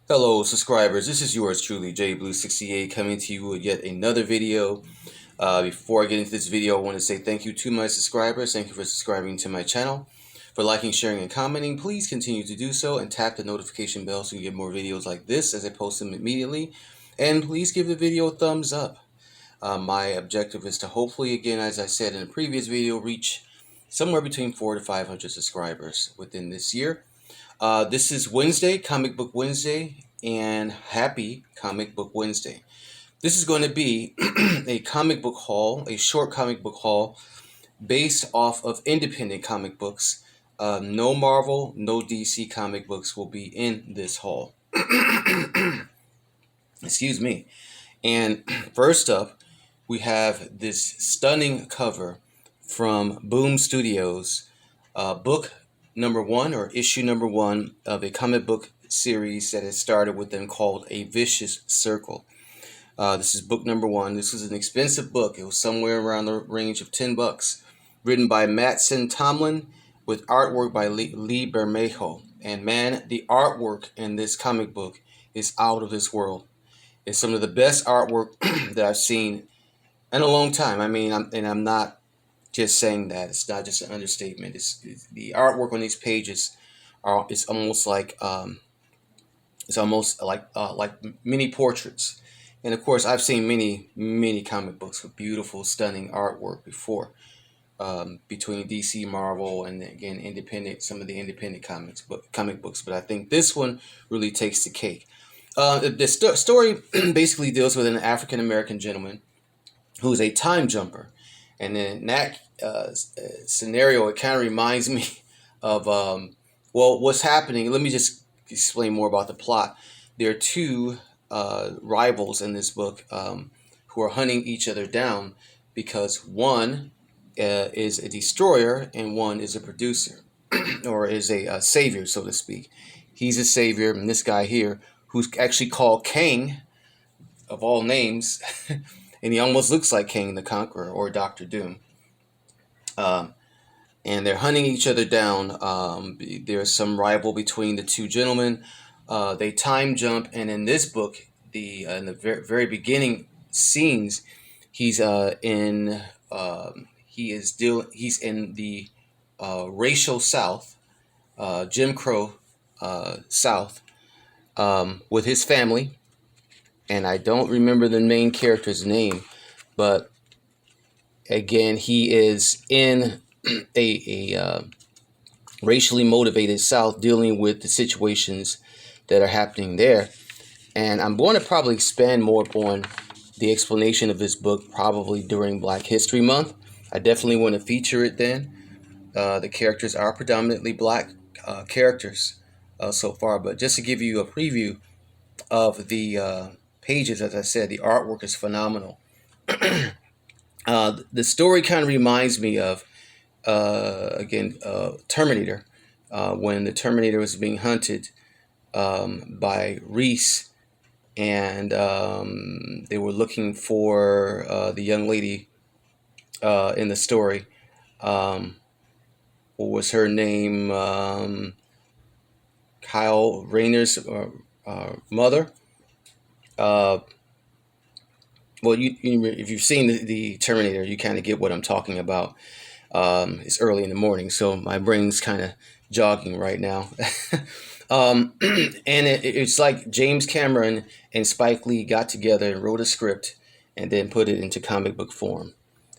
Hello, subscribers. This is yours truly, JBlue68, coming to you with yet another video. Before I get into this video, I want to say thank you to my subscribers. Thank you for subscribing to my channel, for liking, sharing, and commenting. Please continue to do so and tap the notification bell so you get more videos like this as I post them immediately. And please give the video a thumbs up. My objective is to hopefully, again, as I said in a previous video, reach somewhere between 400 to 500 subscribers within this year. This is Wednesday, Comic Book Wednesday, and happy Comic Book Wednesday. This is going to be a comic book haul, a short comic book haul based off of independent comic books. No Marvel, no DC comic books will be in this haul. Excuse me. And first up, we have this stunning cover from Boom Studios, book number one or issue number one of a comic book series that has started with them called A Vicious Circle. This is book number one. This was an expensive book. It was somewhere around the range of $10. Written by Mattson Tomlin with artwork by Lee Bermejo. And man, the artwork in this comic book is out of this world. It's some of the best artwork that I've seen in a long time. I mean, I'm not just saying that. It's not just an understatement. It's the artwork on these pages are. It's almost like like mini portraits. And of course, I've seen many comic books with beautiful, stunning artwork before, between DC, Marvel, and again some of the independent comic books. But I think this one really takes the cake. The story basically deals with an African American gentleman who's a time jumper, and in that scenario, it kind of reminds me of what's happening. Let me just explain more about the plot. There are two rivals in this book who are hunting each other down because one is a destroyer and one is a producer or is a savior, so to speak. He's a savior, and this guy here, who's actually called Kang, of all names, and he almost looks like Kang the Conqueror or Doctor Doom. And they're hunting each other down. There's some rival between the two gentlemen. They time jump, and in this book, in the very beginning scenes, he's in he's in the racial South, Jim Crow South, with his family, and I don't remember the main character's name, but again, he is in a racially motivated South, dealing with the situations that are happening there. And I'm going to probably expand more upon the explanation of this book probably during Black History Month. I definitely want to feature it then. The characters are predominantly black characters so far, but just to give you a preview of the pages, as I said, the artwork is phenomenal. The story kind of reminds me of, Terminator, when the Terminator was being hunted by Reese, and they were looking for the young lady in the story. What was her name? Kyle Rayner's mother. Well, if you've seen the Terminator, you kind of get what I'm talking about. It's early in the morning, so my brain's kind of jogging right now. And it's like James Cameron and Spike Lee got together and wrote a script and then put it into comic book form.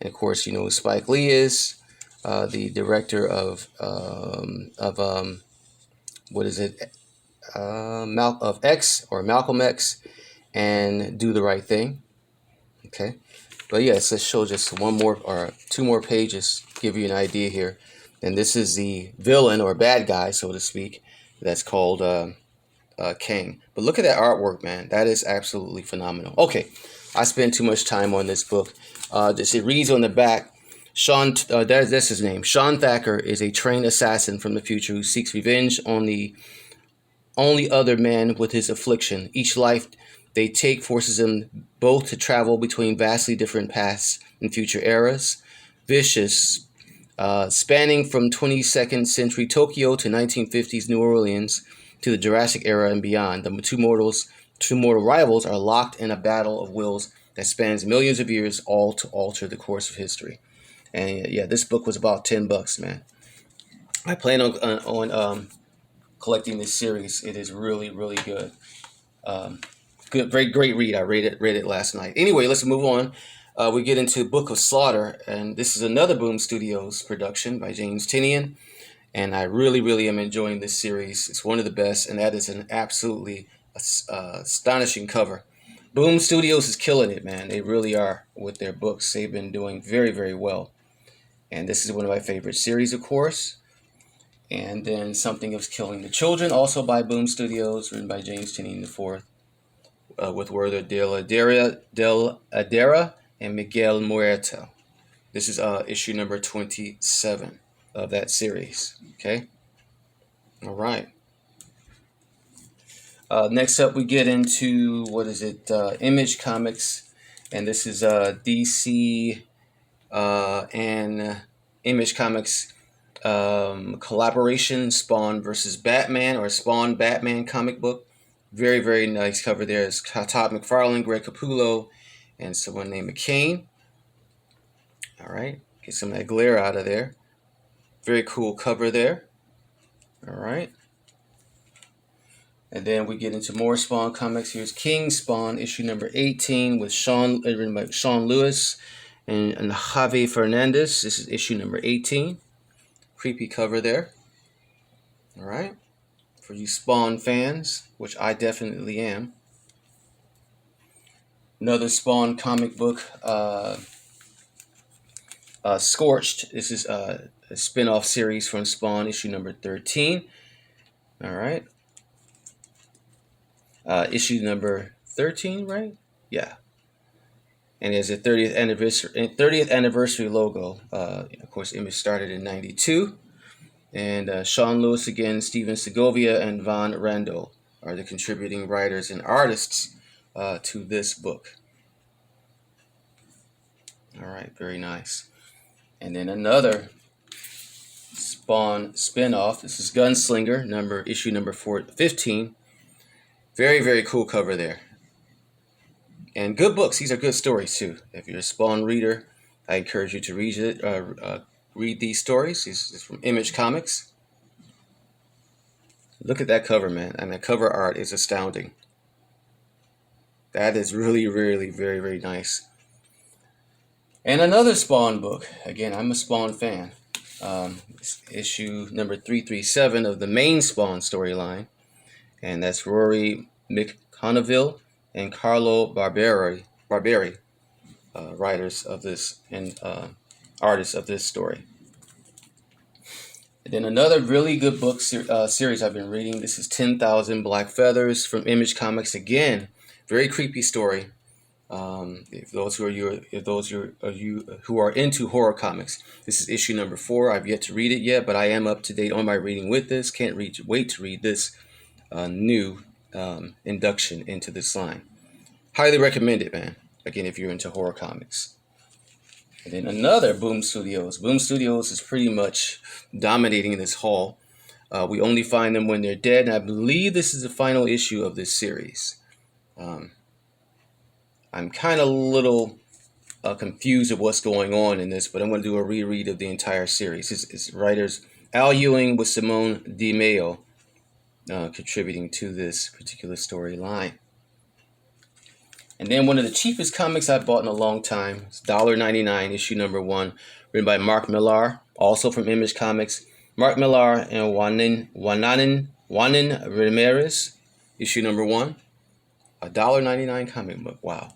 And of course, you know who Spike Lee is, the director of what is it, of X or Malcolm X, and Do the Right Thing. Okay, but yes, let's show just one more or two more pages, give you an idea here. And this is the villain or bad guy, so to speak, that's called Kang. But look at that artwork, man. That is absolutely phenomenal. Okay, I spent too much time on this book. It reads on the back, that's his name. Sean Thacker is a trained assassin from the future who seeks revenge on the only other man with his affliction. Each life they take forces them both to travel between vastly different pasts and future eras. Vicious, spanning from 22nd century Tokyo to 1950s New Orleans, to the Jurassic era and beyond. The two mortal rivals are locked in a battle of wills that spans millions of years, all to alter the course of history. And yeah, this book was about $10, man. I plan on collecting this series. It is really really good. Um, Good, very great read. I read it last night. Anyway, let's move on. We get into Book of Slaughter, and this is another Boom Studios production by James Tynion. And I really, really am enjoying this series. It's one of the best, and that is an absolutely astonishing cover. Boom Studios is killing it, man. They really are with their books. They've been doing very, very well. And this is one of my favorite series, of course. And then Something of Killing the Children, also by Boom Studios, written by James Tynion IV, with Werther Del Adera and Miguel Muerto. This is issue number 27 of that series. Okay. All right. Next up, we get into, what is it? Image Comics. And this is DC and Image Comics collaboration, Spawn versus Batman, or Spawn Batman comic book. Very, very nice cover there. It's Todd McFarlane, Greg Capullo, and someone named McCain. All right. Get some of that glare out of there. Very cool cover there. All right. And then we get into more Spawn comics. Here's King Spawn, issue number 18, with written by Sean Lewis and Javi Fernandez. This is issue number 18. Creepy cover there. All right. For you Spawn fans, which I definitely am. Another Spawn comic book, Scorched. This is a spin-off series from Spawn, issue number 13. All right. Issue number 13, right? Yeah. And there's a 30th anniversary logo. Of course, Image started in '92. And Sean Lewis again, Steven Segovia, and Von Randall are the contributing writers and artists to this book. All right, very nice. And then another Spawn spinoff. This is Gunslinger, issue number 15. Very, very cool cover there. And good books. These are good stories too. If you're a Spawn reader, I encourage you to read these stories. This is from Image Comics. Look at that cover, man. And the cover art is astounding. That is really, really, very, very nice. And another Spawn book. Again, I'm a Spawn fan. Issue number 337 of the main Spawn storyline. And that's Rory McConneville and Carlo Barberi, writers of this and artists of this story. And then another really good book series I've been reading. This is 10,000 Black Feathers from Image Comics. Again, very creepy story. If those of you who are into horror comics, this is issue number 4. I've yet to read it yet, but I am up to date on my reading with this. Can't wait to read this new induction into this line. Highly recommend it, man. Again, if you're into horror comics. And then another Boom Studios. Boom Studios is pretty much dominating this haul. We only find them when they're dead, and I believe this is the final issue of this series. I'm kind of a little confused of what's going on in this, but I'm going to do a reread of the entire series. It's writers Al Ewing with Simone DiMeo contributing to this particular storyline. And then one of the cheapest comics I've bought in a long time. It's $1.99, issue number 1, written by Mark Millar, also from Image Comics. Mark Millar and Juanan Ramirez, issue number 1. $1.99 comic book. Wow.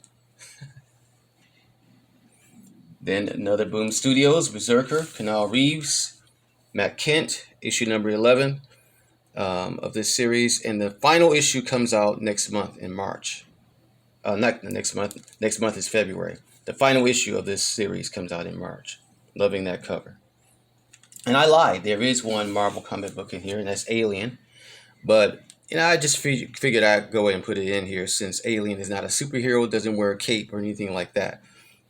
Then another Boom Studios, Berserker, Keanu Reeves, Matt Kent, issue number 11 of this series. And the final issue comes out next month in March. Not next month. Next month is February. The final issue of this series comes out in March. Loving that cover. And I lied. There is one Marvel comic book in here, and that's Alien. But I just figured I'd go ahead and put it in here since Alien is not a superhero, doesn't wear a cape or anything like that.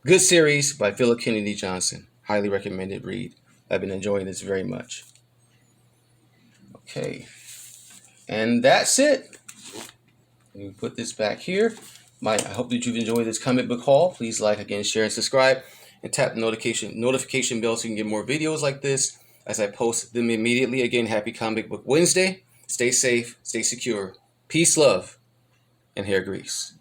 Good series by Philip Kennedy Johnson. Highly recommended read. I've been enjoying this very much. Okay. And that's it. Let me put this back here. I hope that you've enjoyed this comic book haul. Please like, again, share, and subscribe. And tap the notification bell so you can get more videos like this as I post them immediately. Again, happy Comic Book Wednesday. Stay safe, stay secure. Peace, love, and hair grease.